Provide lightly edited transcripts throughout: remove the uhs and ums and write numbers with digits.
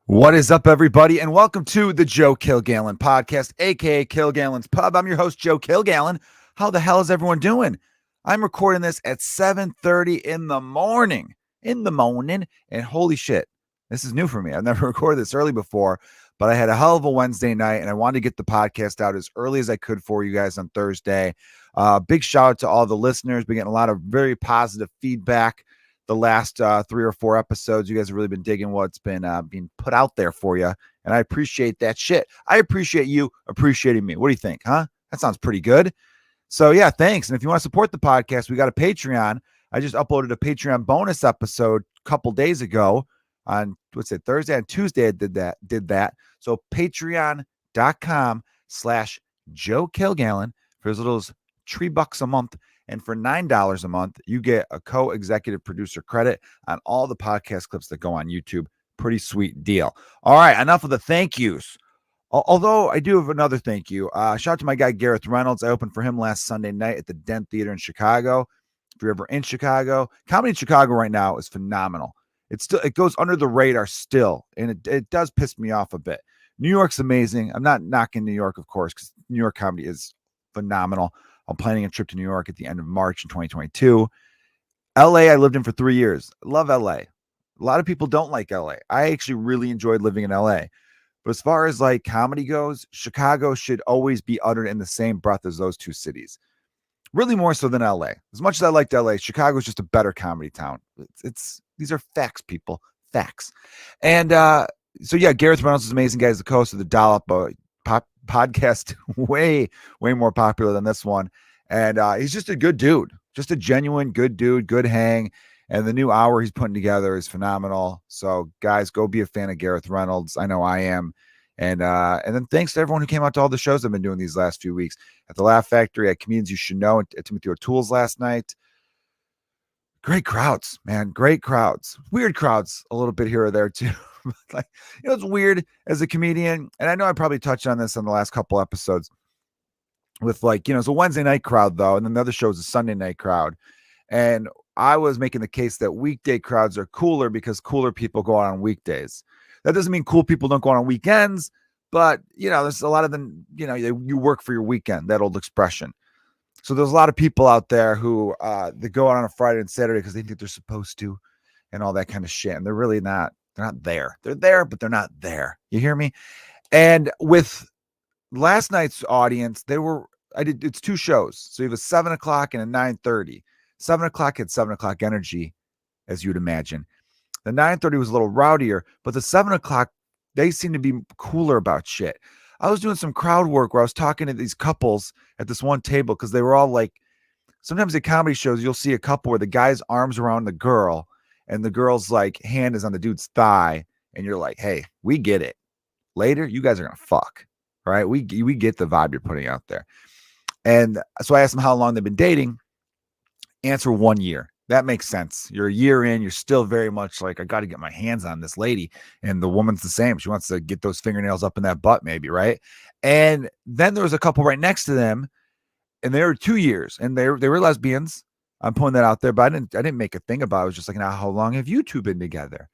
What is up, everybody, and welcome to the Joe Kilgallon Podcast, aka Kilgallon's Pub. I'm your host, Joe Kilgallon. How the hell is everyone doing? I'm recording this at 7:30 in the morning, and holy shit, this is new for me. I've never recorded this early before, but I had a hell of a Wednesday night, and I wanted to get the podcast out as early as I could for you guys on Thursday. Big shout out to all the listeners. Been getting a lot of very positive feedback. The last 3 or 4 episodes, you guys have really been digging what's been being put out there for you, and I appreciate that shit. I appreciate you appreciating me. What do you think, huh? That sounds pretty good. So yeah, thanks. And if you want to support the podcast, we got a Patreon. I just uploaded a Patreon bonus episode a couple days ago on Thursday and Tuesday. I did that. So patreon.com/Joe Kilgallon for as little as $3 a month. And for $9 a month, you get a co-executive producer credit on all the podcast clips that go on YouTube. Pretty sweet deal. All right, enough of the thank yous. Although I do have another thank you. Shout out to my guy, Gareth Reynolds. I opened for him last Sunday night at the Dent Theater in Chicago. If you're ever in Chicago, comedy in Chicago right now is phenomenal. It goes under the radar still, and it does piss me off a bit. New York's amazing. I'm not knocking New York, of course, because New York comedy is phenomenal. I'm planning a trip to New York at the end of March in 2022. LA, I lived in for 3 years. Love LA. A lot of people don't like LA. I actually really enjoyed living in LA. But as far as like comedy goes, Chicago should always be uttered in the same breath as those two cities. Really more so than LA. As much as I liked LA, Chicago is just a better comedy town. These are facts, people. Facts. And so yeah, Gareth Reynolds is amazing, guys. The co-host of the Dollop podcast, way more popular than this one. And he's just a good dude, just a genuine good dude, good hang. And the new hour he's putting together is phenomenal. So guys, go be a fan of Gareth Reynolds. I know I am. And then thanks to everyone who came out to all the shows I've been doing these last few weeks at the Laugh Factory, at Comedians You Should Know, at Timothy O'Toole's last night. Great crowds, man. Great crowds. Weird crowds a little bit here or there too. Like, it's weird as a comedian, and I know I probably touched on this on the last couple episodes with it's a Wednesday night crowd though, and then the other show is a Sunday night crowd. And I was making the case that weekday crowds are cooler because cooler people go out on weekdays. That doesn't mean cool people don't go out on weekends, but there's a lot of them, you work for your weekend, that old expression. So there's a lot of people out there who they go out on a Friday and Saturday because they think they're supposed to and all that kind of shit. And they're really not. They're not there. They're there, but they're not there. You hear me? And with last night's audience, it's 2 shows. So you have a 7 o'clock and a 9:30. 7 o'clock had 7 o'clock energy, as you'd imagine. The 9:30 was a little rowdier, but the 7 o'clock, they seem to be cooler about shit. I was doing some crowd work where I was talking to these couples at this one table because they were all like, sometimes at comedy shows, you'll see a couple where the guy's arm's around the girl and the girl's like hand is on the dude's thigh. And you're like, hey, we get it. Later, you guys are going to fuck. All right. We get the vibe you're putting out there. And so I asked them how long they've been dating. Answer 1 year. That makes sense. You're a year in. You're still very much like, I got to get my hands on this lady. And the woman's the same. She wants to get those fingernails up in that butt, maybe. Right. And then there was a couple right next to them. And they were 2 years. And they were lesbians. I'm putting that out there. But I didn't make a thing about it. I was just like, now, how long have you two been together?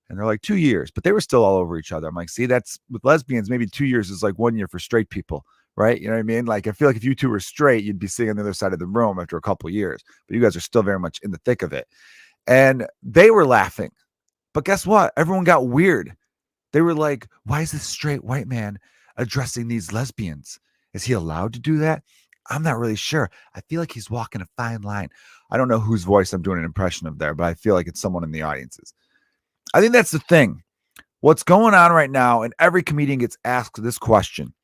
And they're like 2 years. But they were still all over each other. I'm like, see, that's with lesbians. Maybe 2 years is like 1 year for straight people. Right? You know what I mean? Like, I feel like if you two were straight, you'd be sitting on the other side of the room after a couple of years, but you guys are still very much in the thick of it. And they were laughing, but guess what? Everyone got weird. They were like, why is this straight white man addressing these lesbians? Is he allowed to do that? I'm not really sure. I feel like he's walking a fine line. I don't know whose voice I'm doing an impression of there, but I feel like it's someone in the audiences. I think that's the thing. What's going on right now, and every comedian gets asked this question.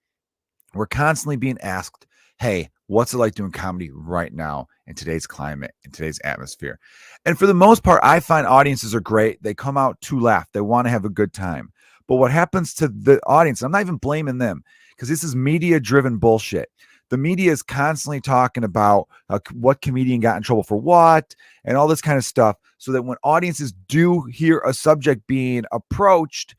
We're constantly being asked, hey, what's it like doing comedy right now in today's climate, in today's atmosphere? And for the most part, I find audiences are great. They come out to laugh. They want to have a good time. But what happens to the audience, I'm not even blaming them because this is media-driven bullshit. The media is constantly talking about what comedian got in trouble for what and all this kind of stuff so that when audiences do hear a subject being approached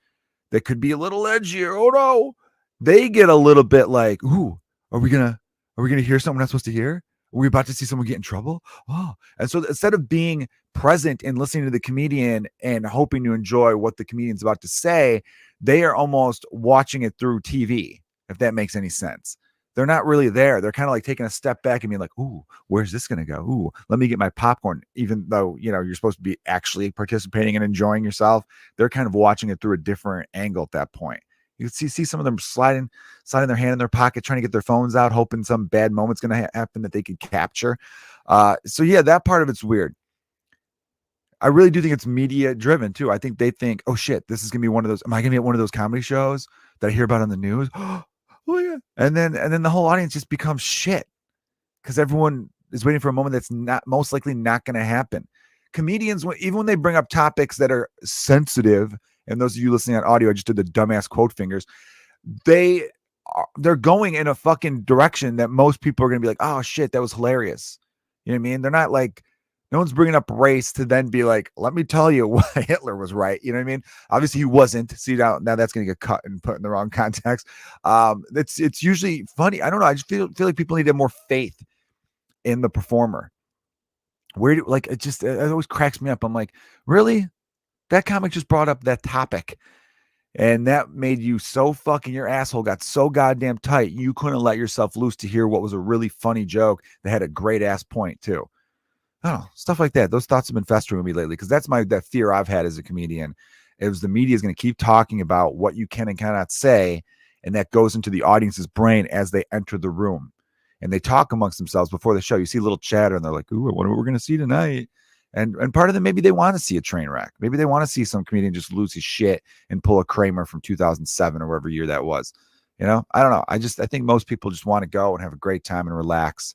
that could be a little edgier, oh no, they get a little bit like, ooh, are we gonna hear something we're not supposed to hear? we about to see someone get in trouble? Oh. And so instead of being present and listening to the comedian and hoping to enjoy what the comedian's about to say, they are almost watching it through TV, if that makes any sense. They're not really there. They're kind of like taking a step back and being like, ooh, where's this going to go? Ooh, let me get my popcorn. Even though, you're supposed to be actually participating and enjoying yourself, they're kind of watching it through a different angle at that point. You can see some of them sliding their hand in their pocket, trying to get their phones out, hoping some bad moment's going to happen that they could capture. So yeah, that part of it's weird. I really do think it's media driven too. I think they think, oh shit, this is going to be one of those. Am I going to be at one of those comedy shows that I hear about on the news? Oh yeah. And then the whole audience just becomes shit because everyone is waiting for a moment that's not most likely not going to happen. Comedians, even when they bring up topics that are sensitive, and those of you listening on audio, I just did the dumbass quote fingers. They're going in a fucking direction that most people are going to be like, oh shit, that was hilarious. You know what I mean? They're not like, no one's bringing up race to then be like, let me tell you why Hitler was right. You know what I mean? Obviously he wasn't. See, now that's going to get cut and put in the wrong context. It's usually funny. I don't know. I just feel like people need to have more faith in the performer. It always cracks me up. I'm like, really? That comic just brought up that topic. And that made you so fucking, your asshole got so goddamn tight. You couldn't let yourself loose to hear what was a really funny joke that had a great ass point too. I don't know, stuff like that. Those thoughts have been festering with me lately because that's that fear I've had as a comedian. Is the media is going to keep talking about what you can and cannot say, and that goes into the audience's brain as they enter the room. And they talk amongst themselves before the show. You see a little chatter, and they're like, ooh, I wonder what we're going to see tonight. And part of them, maybe they want to see a train wreck. Maybe they want to see some comedian just lose his shit and pull a Kramer from 2007 or whatever year that was. I don't know. I think most people just want to go and have a great time and relax.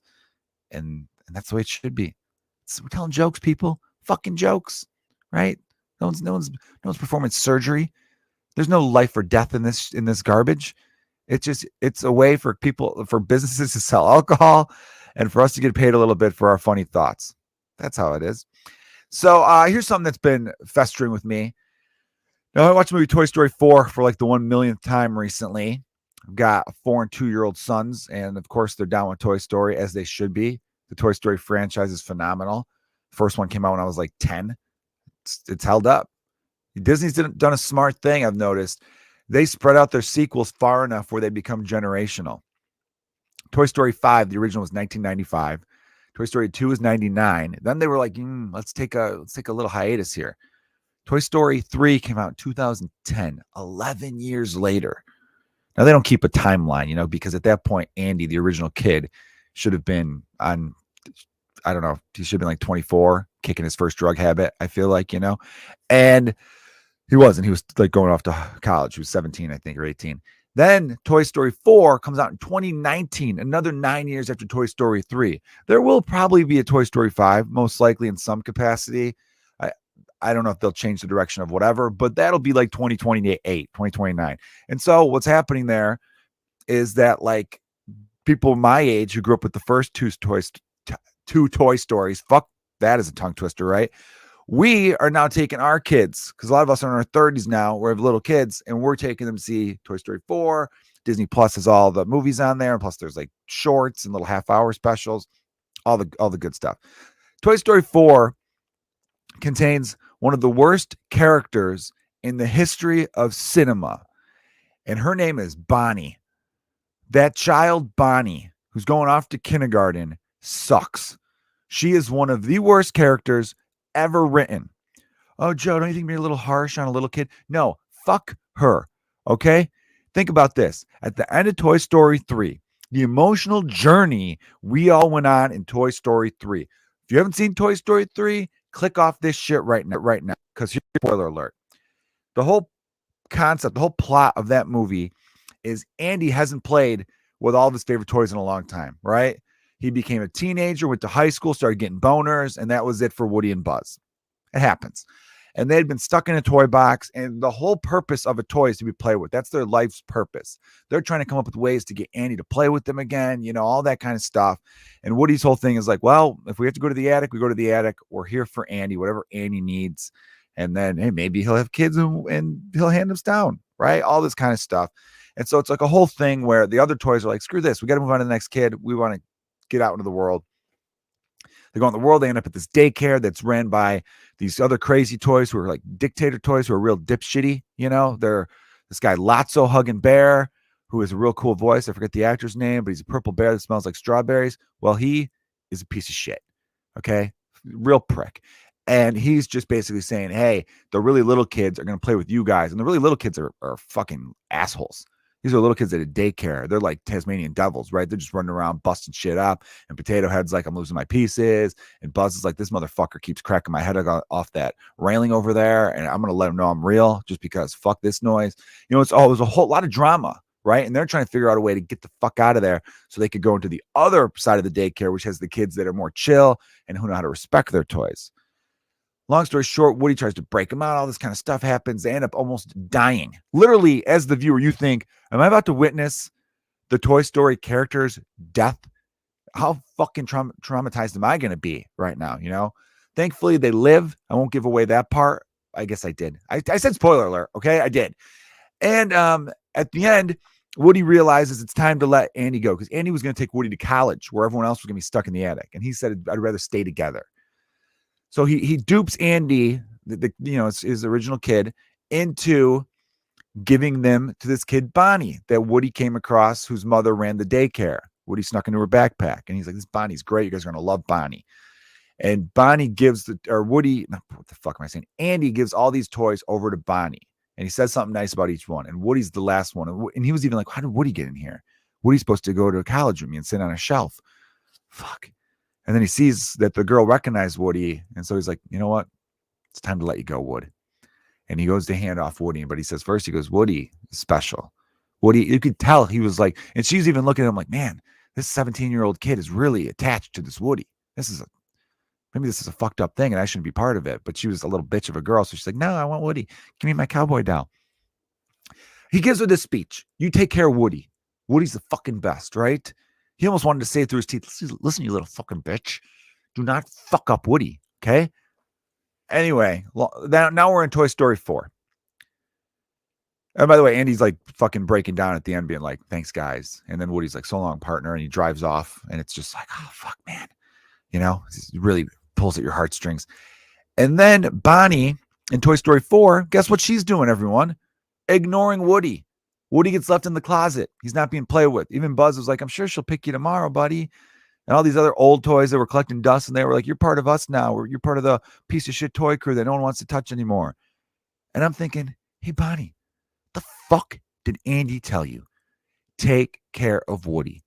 And that's the way it should be. We're telling jokes, people. Fucking jokes, right? No one's performing surgery. There's no life or death in this garbage. It's a way for businesses to sell alcohol and for us to get paid a little bit for our funny thoughts. That's how it is. So here's something that's been festering with me. Now, I watched the movie Toy Story 4 for like the 1 millionth time recently. I've got 4 and 2-year-old sons, and of course they're down with Toy Story, as they should be. The Toy Story franchise is phenomenal. The first one came out when I was like 10. It's held up. Disney's done a smart thing, I've noticed. They spread out their sequels far enough where they become generational. Toy Story 5, the original, was 1995. Toy Story 2 is 99. Then they were like, let's take a little hiatus here. Toy Story 3 came out in 2010, 11 years later. Now, they don't keep a timeline, because at that point, Andy, the original kid, should have been on, I don't know, he should have been like 24, kicking his first drug habit, I feel like, and he wasn't. He was like going off to college. He was 17, I think, or 18. Then Toy Story 4 comes out in 2019, another 9 years after Toy Story 3. There will probably be a Toy Story 5, most likely in some capacity. I don't know if they'll change the direction of whatever, but that'll be like 2028, 2029. And so what's happening there is that like people my age who grew up with the first two Toy Stories, fuck, that is a tongue twister, right? We are now taking our kids, because a lot of us are in our 30s now, we have little kids, and we're taking them to see Toy Story 4. Disney Plus has all the movies on there, and plus there's like shorts and little half-hour specials, all the good stuff. Toy Story 4 contains one of the worst characters in the history of cinema, and her name is Bonnie. That child, Bonnie, who's going off to kindergarten, sucks. She is one of the worst characters ever written. Oh, Joe, don't you think you're a little harsh on a little kid? No, fuck her. Okay? Think about this. At the end of Toy Story 3, the emotional journey we all went on in Toy Story 3. If you haven't seen Toy Story 3, click off this shit right now, because here's your spoiler alert. The whole concept, the whole plot of that movie is Andy hasn't played with all of his favorite toys in a long time, right? He became a teenager, went to high school, started getting boners, and that was it for Woody and Buzz. It happens. And they had been stuck in a toy box, and the whole purpose of a toy is to be played with. That's their life's purpose. They're trying to come up with ways to get Andy to play with them again, all that kind of stuff. And Woody's whole thing is like, well, if we have to go to the attic, we go to the attic. We're here for Andy, whatever Andy needs. And then, hey, maybe he'll have kids and he'll hand us down, right? All this kind of stuff. And so it's like a whole thing where the other toys are like, screw this. We got to move on to the next kid. We want to get out into the world. They go in the world. They end up at this daycare that's ran by these other crazy toys who are like dictator toys who are real dipshitty. They're this guy Lotso Hugging Bear, who has a real cool voice. I forget the actor's name, but he's a purple bear that smells like strawberries. Well, he is a piece of shit. Okay. Real prick. And he's just basically saying, hey, the really little kids are going to play with you guys. And the really little kids are fucking assholes. These are little kids at a daycare. They're like Tasmanian devils, right? They're just running around busting shit up. And Potato Head's like, I'm losing my pieces. And Buzz is like, this motherfucker keeps cracking my head off that railing over there. And I'm going to let him know I'm real just because fuck this noise. There's a whole lot of drama, right? And they're trying to figure out a way to get the fuck out of there so they could go into the other side of the daycare, which has the kids that are more chill and who know how to respect their toys. Long story short, Woody tries to break them out. All this kind of stuff happens. They end up almost dying. Literally, as the viewer, you think, am I about to witness the Toy Story character's death? How fucking traumatized am I going to be right now? Thankfully, they live. I won't give away that part. I guess I did. I said spoiler alert. Okay, I did. And at the end, Woody realizes it's time to let Andy go because Andy was going to take Woody to college where everyone else was going to be stuck in the attic. And he said, I'd rather stay together. So he dupes Andy, his original kid, into giving them to this kid, Bonnie, that Woody came across, whose mother ran the daycare. Woody snuck into her backpack. And he's like, this Bonnie's great. You guys are going to love Bonnie. And Bonnie gives Andy gives all these toys over to Bonnie. And he says something nice about each one. And Woody's the last one. And he was even like, how did Woody get in here? Woody's supposed to go to a college with me and sit on a shelf. Fuck. And then he sees that the girl recognized Woody. And so he's like, you know what? It's time to let you go, Wood. And he goes to hand off Woody. But he says first, he goes, Woody is special. Woody, you could tell he was like, and she's even looking at him like, man, this 17-year-old kid is really attached to this Woody. Maybe this is a fucked up thing and I shouldn't be part of it. But she was a little bitch of a girl. So she's like, no, I want Woody. Give me my cowboy doll. He gives her this speech. You take care of Woody. Woody's the fucking best, right? He almost wanted to say it through his teeth. Listen, you little fucking bitch. Do not fuck up Woody, okay? Anyway, now we're in Toy Story 4. And by the way, Andy's like fucking breaking down at the end, being like, thanks, guys. And then Woody's like, so long, partner. And he drives off. And it's just like, oh, fuck, man. It really pulls at your heartstrings. And then Bonnie in Toy Story 4, guess what she's doing, everyone? Ignoring Woody. Woody gets left in the closet. He's not being played with. Even Buzz was like, I'm sure she'll pick you tomorrow, buddy. And all these other old toys that were collecting dust, and they were like, you're part of us now. You're part of the piece of shit toy crew that no one wants to touch anymore. And I'm thinking, hey, Bonnie, the fuck did Andy tell you? Take care of Woody.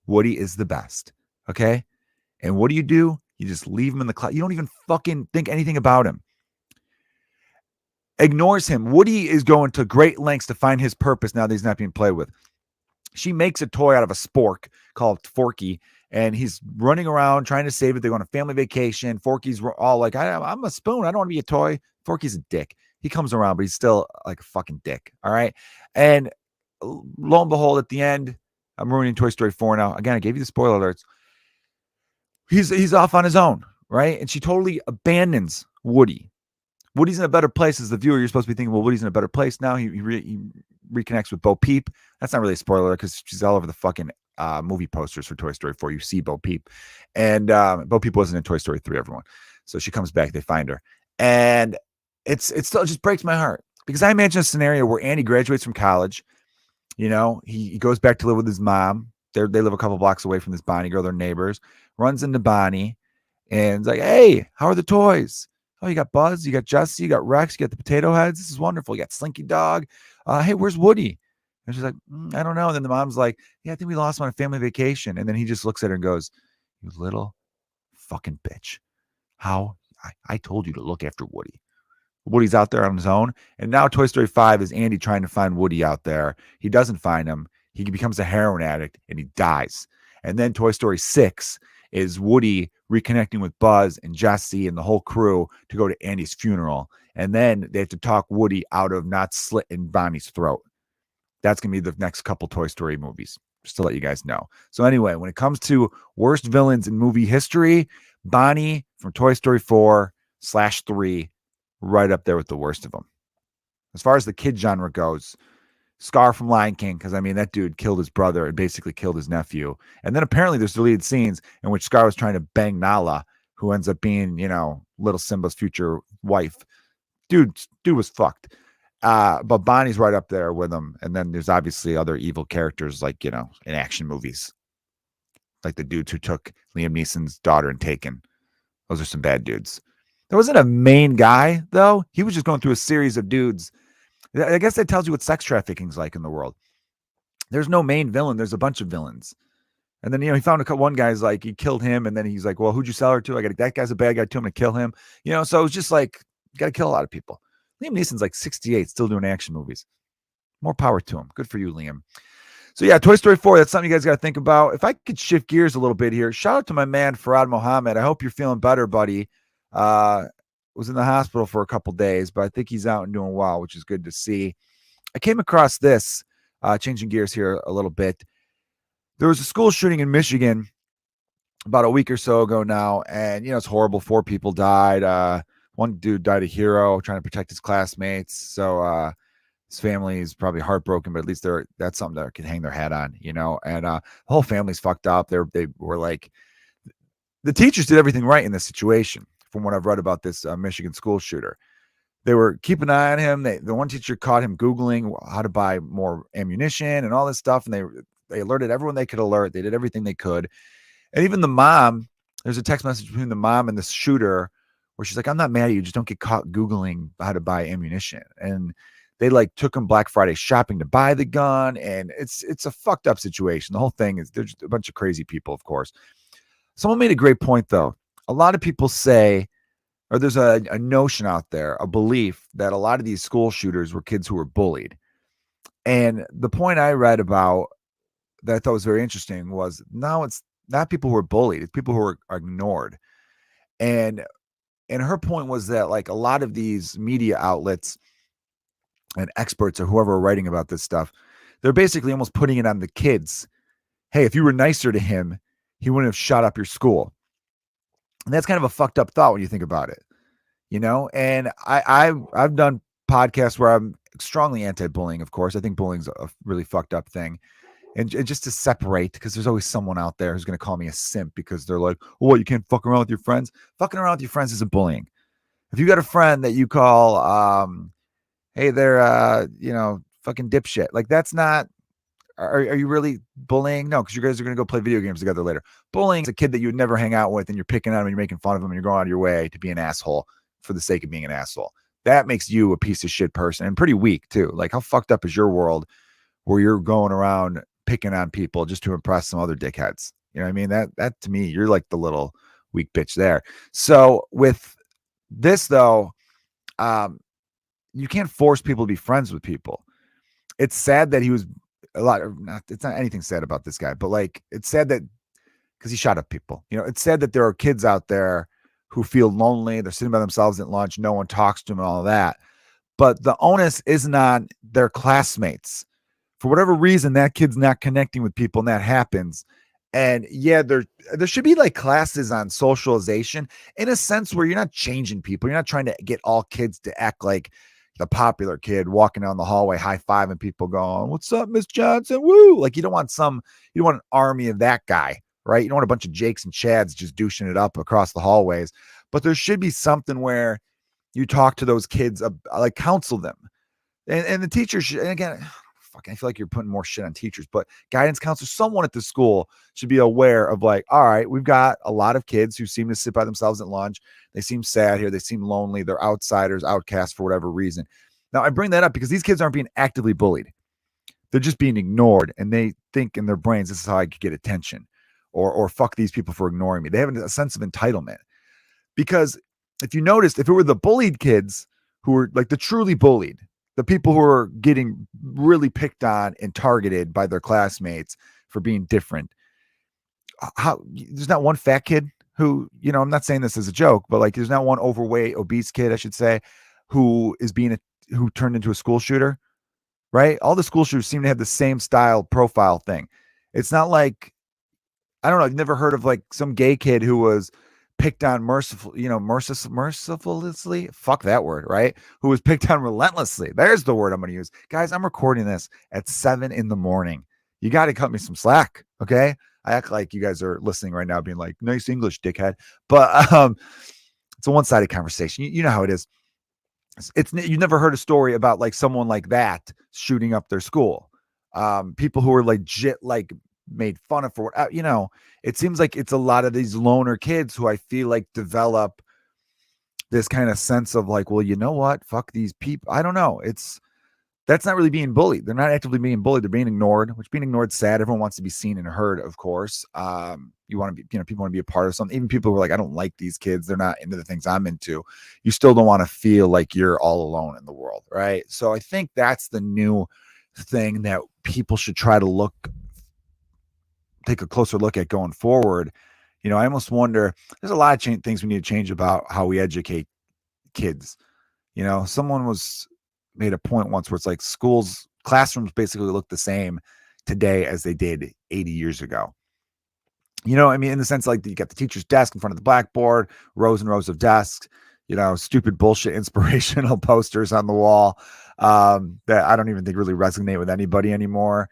Woody is the best, okay? And what do? You just leave him in the closet. You don't even fucking think anything about him. Ignores him. Woody is going to great lengths to find his purpose now that he's not being played with. She makes a toy out of a spork called Forky, and he's running around trying to save it. They go on a family vacation. Forky's all like, I'm a spoon. I don't want to be a toy. Forky's a dick. He comes around, but he's still like a fucking dick. All right. And lo and behold, at the end, I'm ruining Toy Story 4 now. Again, I gave you the spoiler alerts. He's off on his own, right? And she totally abandons Woody. Woody's in a better place as the viewer. You're supposed to be thinking, well, Woody's in a better place now. He reconnects with Bo Peep. That's not really a spoiler because she's all over the fucking movie posters for Toy Story 4. You see Bo Peep. And Bo Peep wasn't in Toy Story 3, everyone. So she comes back. They find her. And it still just breaks my heart because I imagine a scenario where Andy graduates from college. He goes back to live with his mom. They live a couple blocks away from this Bonnie girl. They're neighbors. Runs into Bonnie and is like, hey, how are the toys? Oh, you got Buzz, you got Jesse, you got Rex, you got the Potato Heads. This is wonderful. You got Slinky Dog. Hey, where's Woody? And she's like, I don't know. And then the mom's like, yeah, I think we lost him on a family vacation. And then he just looks at her and goes, you little fucking bitch. How? I told you to look after Woody. Woody's out there on his own. And now Toy Story 5 is Andy trying to find Woody out there. He doesn't find him. He becomes a heroin addict and he dies. And then Toy Story 6 is Woody reconnecting with Buzz and Jesse and the whole crew to go to Andy's funeral. And then they have to talk Woody out of not slitting Bonnie's throat. That's going to be the next couple Toy Story movies, just to let you guys know. So anyway, when it comes to worst villains in movie history, Bonnie from Toy Story 4/3, right up there with the worst of them. As far as the kid genre goes, Scar from Lion King, because that dude killed his brother and basically killed his nephew. And then apparently there's deleted scenes in which Scar was trying to bang Nala, who ends up being, little Simba's future wife. Dude was fucked. But Bonnie's right up there with him. And then there's obviously other evil characters like, in action movies. Like the dudes who took Liam Neeson's daughter in Taken. Those are some bad dudes. There wasn't a main guy, though. He was just going through a series of dudes. I guess that tells you what sex trafficking's like in the world. There's no main villain. There's a bunch of villains. And then, he found one guy's like, he killed him. And then he's like, well, who'd you sell her to? That guy's a bad guy too. I'm going to kill him. So it was just like, you got to kill a lot of people. Liam Neeson's like 68, still doing action movies. More power to him. Good for you, Liam. So yeah, Toy Story 4, that's something you guys got to think about. If I could shift gears a little bit here, shout out to my man, Farad Mohammed. I hope you're feeling better, buddy. Was in the hospital for a couple days, but I think he's out and doing well, which is good to see. I came across this, changing gears here a little bit. There was a school shooting in Michigan about a week or so ago now, and, it's horrible. 4 people died. One dude died a hero trying to protect his classmates. So his family is probably heartbroken, but at least that's something that can hang their hat on, and the whole family's fucked up. They were like, the teachers did everything right in this situation from what I've read about this Michigan school shooter. They were keeping an eye on him. The one teacher caught him Googling how to buy more ammunition and all this stuff. And they alerted everyone they could alert. They did everything they could. And even the mom, there's a text message between the mom and the shooter where she's like, I'm not mad at you. Just don't get caught Googling how to buy ammunition. And they took him Black Friday shopping to buy the gun. And it's a fucked up situation. The whole thing is, there's a bunch of crazy people, of course. Someone made a great point, though. A lot of people say, or there's a notion out there, a belief that a lot of these school shooters were kids who were bullied. And the point I read about that I thought was very interesting was, now it's not people who are bullied, it's people who are ignored. And her point was that a lot of these media outlets and experts or whoever are writing about this stuff, they're basically almost putting it on the kids. Hey, if you were nicer to him, he wouldn't have shot up your school. And that's kind of a fucked up thought when you think about it, and I've done podcasts where I'm strongly anti-bullying, of course. I think bullying's a really fucked up thing. And just to separate, because there's always someone out there who's going to call me a simp because they're like, oh, what, you can't fuck around with your friends? Fucking around with your friends isn't bullying. If you got a friend that you call, hey, they're, fucking dipshit, that's not, are you really bullying? No, because you guys are going to go play video games together later. Bullying is a kid that you would never hang out with, and you're picking on him and you're making fun of him and you're going out of your way to be an asshole for the sake of being an asshole. That makes you a piece of shit person, and pretty weak too. How fucked up is your world where you're going around picking on people just to impress some other dickheads? You know what I mean? That to me, you're like the little weak bitch there. So with this though, you can't force people to be friends with people. It's sad that he was it's not anything sad about this guy, but it's sad that because he shot up people, it's sad that there are kids out there who feel lonely. They're sitting by themselves at lunch. No one talks to them and all of that. But the onus isn't on their classmates. For whatever reason, that kid's not connecting with people and that happens. And yeah, there should be classes on socialization in a sense where you're not changing people. You're not trying to get all kids to act like the popular kid walking down the hallway, high-fiving people going, what's up, Miss Johnson? Woo! You don't want an army of that guy, right? You don't want a bunch of Jakes and Chads just douching it up across the hallways. But there should be something where you talk to those kids, counsel them. And the teachers should, and again, I feel like you're putting more shit on teachers, but guidance counselors, someone at the school should be aware of all right, we've got a lot of kids who seem to sit by themselves at lunch. They seem sad here. They seem lonely. They're outsiders, outcasts for whatever reason. Now I bring that up because these kids aren't being actively bullied. They're just being ignored, and they think in their brains, this is how I could get attention, or fuck these people for ignoring me. They have a sense of entitlement, because if you noticed, if it were the bullied kids who were the truly bullied, the people who are getting really picked on and targeted by their classmates for being different, there's not one fat kid who, I'm not saying this as a joke, but there's not one overweight, obese kid, I should say, who turned into a school shooter, right? All the school shooters seem to have the same style profile thing. It's not I don't know, I've never heard of some gay kid who was picked on mercifully, fuck that word, right? Who was picked on relentlessly. There's the word I'm going to use. Guys, I'm recording this at 7 a.m. You got to cut me some slack, okay? I act like you guys are listening right now being like, nice English, dickhead. But it's a one-sided conversation. You know how it is. You never heard a story about like someone like that shooting up their school. People who are legit like made fun of for what, it seems like it's a lot of these loner kids who I feel like develop this kind of sense of like, well, you know what? Fuck these people. I don't know. That's not really being bullied. They're not actively being bullied. They're being ignored, which being ignored is sad. Everyone wants to be seen and heard, of course. You want to be, people want to be a part of something. Even people who are like, I don't like these kids. They're not into the things I'm into. You still don't want to feel like you're all alone in the world, right? So I think that's the new thing that people should try to take a closer look at going forward. I almost wonder, there's a lot of things we need to change about how we educate kids. Someone made a point once where it's like classrooms basically look the same today as they did 80 years ago. In the sense like you got the teacher's desk in front of the blackboard, rows and rows of desks, stupid bullshit inspirational posters on the wall that I don't even think really resonate with anybody anymore.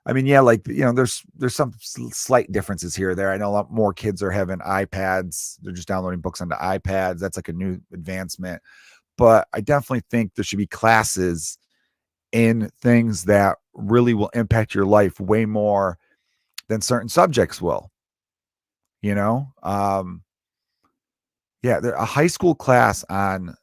There's some slight differences here or there. I know a lot more kids are having iPads. They're just downloading books onto iPads. That's like a new advancement. But I definitely think there should be classes in things that really will impact your life way more than certain subjects will. A high school class on,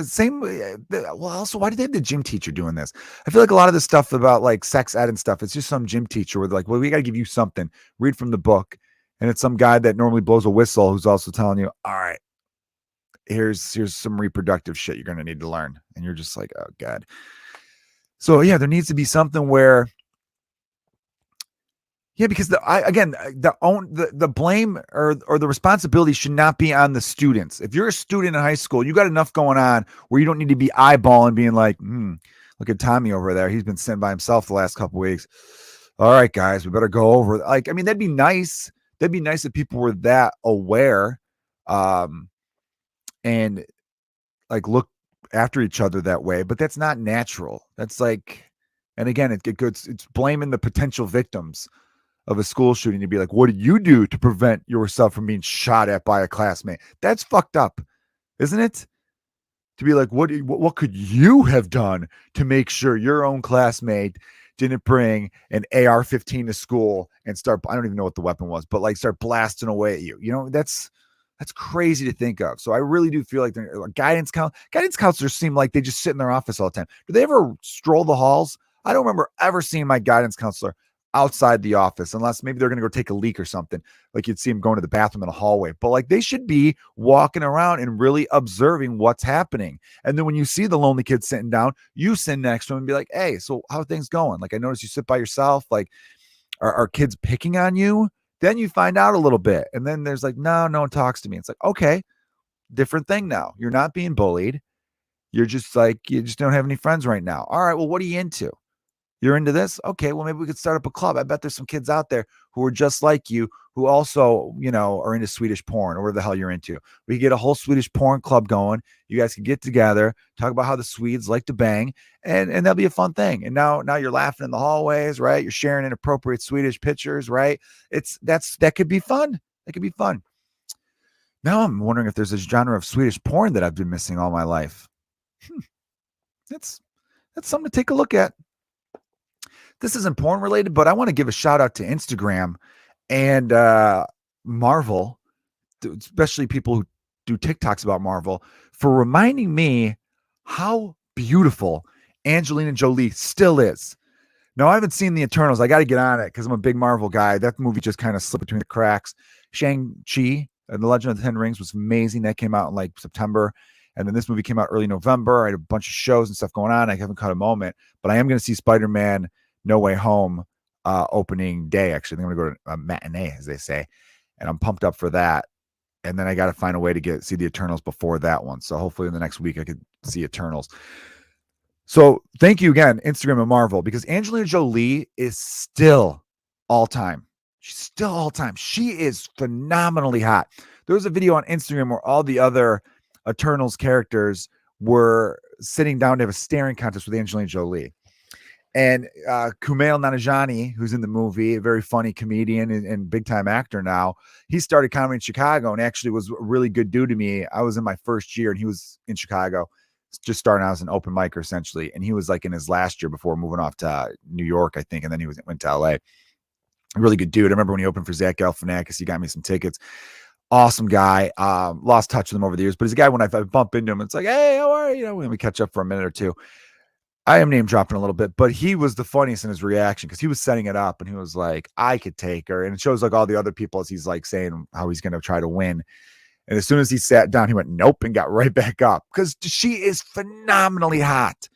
same. Well, also, why did they have the gym teacher doing this? I feel like a lot of this stuff about like sex ed and stuff, it's just some gym teacher where they're like, well, we got to give you something, read from the book. And it's some guy that normally blows a whistle who's also telling you, all right, here's some reproductive shit you're going to need to learn. And you're just like, oh God. So yeah, there needs to be something where, because the blame or the responsibility should not be on the students. If you're a student in high school, you got enough going on where you don't need to be eyeballing, being like, look at Tommy over there. He's been sitting by himself the last couple of weeks. All right, guys, we better go over. That'd be nice. That'd be nice if people were that aware, and like look after each other that way. But that's not natural. That's like, and again, it's blaming the potential victims of a school shooting to be like, what did you do to prevent yourself from being shot at by a classmate? That's fucked up, isn't it? To be like, what could you have done to make sure your own classmate didn't bring an AR-15 to school and start, I don't even know what the weapon was, but like start blasting away at you. That's crazy to think of. So I really do feel like guidance counselors seem like they just sit in their office all the time. Do they ever stroll the halls? I don't remember ever seeing my guidance counselor outside the office, unless maybe they're going to go take a leak or something. Like you'd see them going to the bathroom in the hallway, but like they should be walking around and really observing what's happening. And then when you see the lonely kid sitting down, you sit next to him and be like, hey, so how are things going? Like, I noticed you sit by yourself. Like, are kids picking on you? Then you find out a little bit. And then there's like, no one talks to me. It's like, okay, different thing now. You're not being bullied. You're just like, you just don't have any friends right now. All right, well, what are you into? You're into this? Okay, well, maybe we could start up a club. I bet there's some kids out there who are just like you, who also, are into Swedish porn or whatever the hell you're into. We could get a whole Swedish porn club going. You guys can get together, talk about how the Swedes like to bang, and that'll be a fun thing. And now you're laughing in the hallways, right? You're sharing inappropriate Swedish pictures, right? That could be fun. That could be fun. Now I'm wondering if there's a genre of Swedish porn that I've been missing all my life. That's something to take a look at. This isn't porn related, but I want to give a shout out to Instagram and Marvel, especially people who do TikToks about Marvel, for reminding me how beautiful Angelina Jolie still is. Now, I haven't seen the Eternals. I got to get on it because I'm a big Marvel guy. That movie just kind of slipped between the cracks. Shang-Chi and The Legend of the Ten Rings was amazing. That came out in like September. And then this movie came out early November. I had a bunch of shows and stuff going on. I haven't caught a moment, but I am going to see Spider-Man No Way Home opening day. Actually, I'm going to go to a matinee, as they say, and I'm pumped up for that. And then I got to find a way to see the Eternals before that one. So hopefully in the next week I could see Eternals. So thank you again, Instagram and Marvel, because Angelina Jolie is still all time. She's still all time. She is phenomenally hot. There was a video on Instagram where all the other Eternals characters were sitting down to have a staring contest with Angelina Jolie. And Kumail Nanjiani, who's in the movie, a very funny comedian and big time actor now, he started comedy in Chicago and actually was a really good dude to me. I was in my first year and he was in Chicago, just starting out as an open micer essentially. And he was like in his last year before moving off to New York, I think. And then he went to LA. A really good dude. I remember when he opened for Zach Galifianakis, he got me some tickets. Awesome guy. Lost touch with him over the years, but he's a guy when I bump into him, it's like, hey, how are you? When we catch up for a minute or two. I am name dropping a little bit, but he was the funniest in his reaction because he was setting it up and he was like, I could take her. And it shows like all the other people as he's like saying how he's going to try to win. And as soon as he sat down, he went, nope, and got right back up because she is phenomenally hot.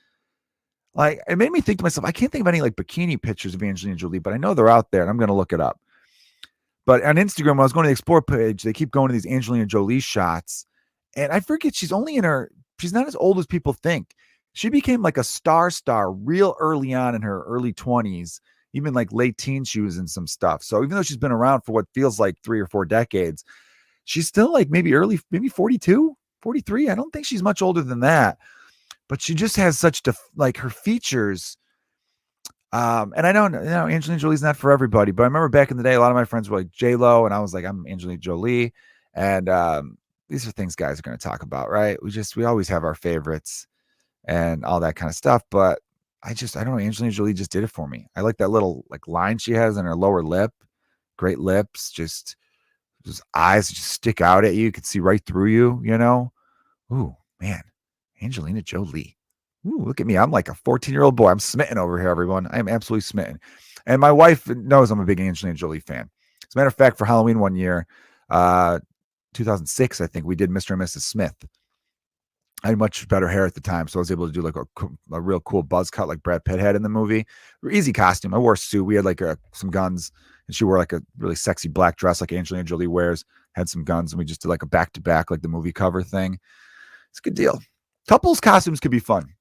Like, it made me think to myself, I can't think of any like bikini pictures of Angelina Jolie, but I know they're out there and I'm going to look it up. But on Instagram, when I was going to the Explore page, they keep going to these Angelina Jolie shots. And I forget, she's not as old as people think. She became like a star real early on in her early 20s, even like late teens, she was in some stuff. So even though she's been around for what feels like 3 or 4 decades, she's still like maybe 42, 43. I don't think she's much older than that, but she just has such like her features. And I know, Angelina Jolie's not for everybody, but I remember back in the day, a lot of my friends were like J-Lo and I was like, I'm Angelina Jolie. And these are things guys are going to talk about, right? We always have our favorites and all that kind of stuff. But I don't know. Angelina Jolie just did it for me. I like that little like line she has on her lower lip. Great lips, just eyes just stick out at you. You can see right through you, Ooh, man. Angelina Jolie. Ooh, look at me. I'm like a 14-year-old boy. I'm smitten over here, everyone. I am absolutely smitten. And my wife knows I'm a big Angelina Jolie fan. As a matter of fact, for Halloween one year, 2006, I think, we did Mr. and Mrs. Smith. I had much better hair at the time, so I was able to do like a real cool buzz cut like Brad Pitt had in the movie. Easy costume. I wore a suit. We had like some guns, and she wore like a really sexy black dress like Angelina Jolie wears, had some guns, and we just did like a back-to-back like the movie cover thing. It's a good deal. Couples costumes could be fun.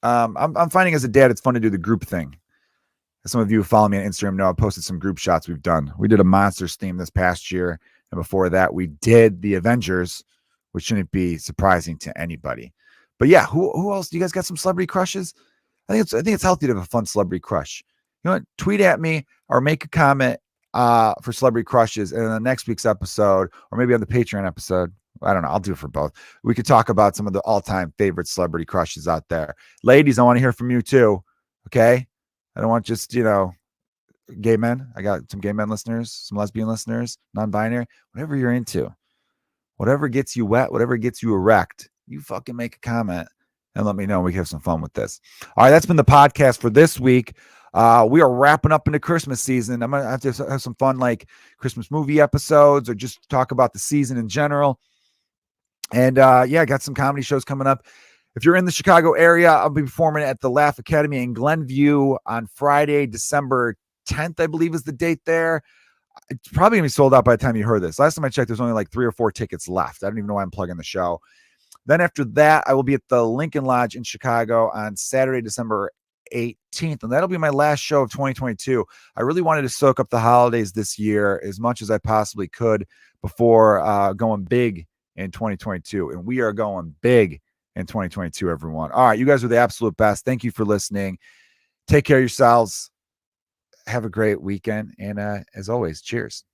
I'm finding as a dad, it's fun to do the group thing. As some of you who follow me on Instagram know, I posted some group shots we've done. We did a Monsters theme this past year, and before that, we did the Avengers, which shouldn't be surprising to anybody. But yeah, who else? You guys got some celebrity crushes? I think it's healthy to have a fun celebrity crush. You know what? Tweet at me or make a comment for celebrity crushes, and in the next week's episode, or maybe on the Patreon episode, I don't know. I'll do it for both. We could talk about some of the all-time favorite celebrity crushes out there. Ladies, I want to hear from you too. Okay? I don't want just, gay men. I got some gay men listeners, some lesbian listeners, non-binary, whatever you're into. Whatever gets you wet, whatever gets you erect, you fucking make a comment and let me know. We can have some fun with this. All right, that's been the podcast for this week. We are wrapping up into Christmas season. I'm going to have to have some fun like Christmas movie episodes or just talk about the season in general. And I got some comedy shows coming up. If you're in the Chicago area, I'll be performing at the Laugh Academy in Glenview on Friday, December 10th, I believe is the date there. It's probably going to be sold out by the time you heard this. Last time I checked, there's only like 3 or 4 tickets left. I don't even know why I'm plugging the show. Then after that, I will be at the Lincoln Lodge in Chicago on Saturday, December 18th. And that'll be my last show of 2022. I really wanted to soak up the holidays this year as much as I possibly could before going big in 2022. And we are going big in 2022, everyone. All right, you guys are the absolute best. Thank you for listening. Take care of yourselves. Have a great weekend. And as always, cheers.